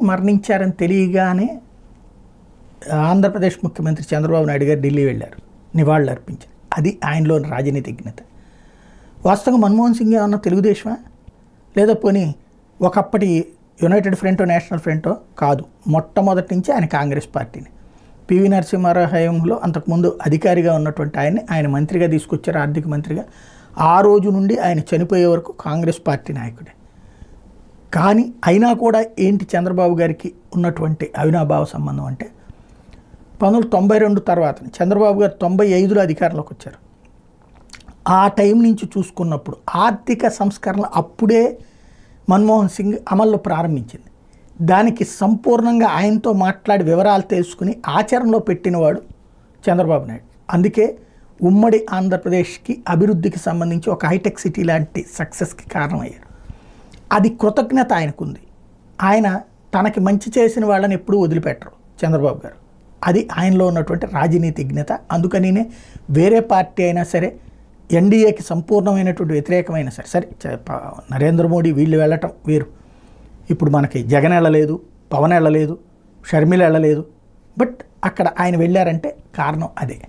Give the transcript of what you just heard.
మరణించారని తెలియగానే ఆంధ్రప్రదేశ్ ముఖ్యమంత్రి చంద్రబాబు నాయుడు గారు ఢిల్లీ వెళ్ళారు, నివాళులు అర్పించారు. అది ఆయనలోని రాజనీతిజ్ఞత. వాస్తవంగా మన్మోహన్ సింగ్ ఏమన్నా తెలుగుదేశమా, లేదా పోనీ ఒకప్పటి యునైటెడ్ ఫ్రంటో నేషనల్ ఫ్రంటో కాదు, మొట్టమొదటి నుంచి ఆయన కాంగ్రెస్ పార్టీని. పివి నరసింహారావు హయాంలో అంతకుముందు అధికారిగా ఉన్నటువంటి ఆయన మంత్రిగా తీసుకొచ్చారు, ఆర్థిక మంత్రిగా. ఆ రోజు నుండి ఆయన చనిపోయే వరకు కాంగ్రెస్ పార్టీ నాయకుడే. కానీ అయినా కూడా ఏంటి చంద్రబాబు గారికి ఉన్నటువంటి అవినాభావ సంబంధం అంటే 1992 తర్వాత చంద్రబాబు గారు 95లో అధికారంలోకి వచ్చారు. ఆ టైం నుంచి చూసుకున్నప్పుడు ఆర్థిక సంస్కరణలు అప్పుడే మన్మోహన్ సింగ్ అమల్లో ప్రారంభించింది. దానికి సంపూర్ణంగా ఆయనతో మాట్లాడి వివరాలు తెలుసుకుని ఆచరణలో పెట్టినవాడు చంద్రబాబు నాయుడు. అందుకే ఉమ్మడి ఆంధ్రప్రదేశ్కి అభివృద్ధికి సంబంధించి ఒక హైటెక్ సిటీ లాంటి సక్సెస్కి కారణమయ్యారు. అది కృతజ్ఞత ఆయనకుంది. ఆయన తనకి మంచి చేసిన వాళ్ళని ఎప్పుడూ వదిలిపెట్టరు చంద్రబాబు గారు. అది ఆయనలో ఉన్నటువంటి రాజనీతిజ్ఞత. అందుకనినే వేరే పార్టీ అయినా సరే, ఎన్డీఏకి సంపూర్ణమైనటువంటి వ్యతిరేకమైన సరే నరేంద్ర మోడీ వీళ్ళు వెళ్ళటం వేరు. ఇప్పుడు మనకి జగన్ వెళ్ళలేదు, పవన్ వెళ్ళలేదు, షర్మిల వెళ్ళలేదు. బట్ అక్కడ ఆయన వెళ్ళారంటే కారణం అదే.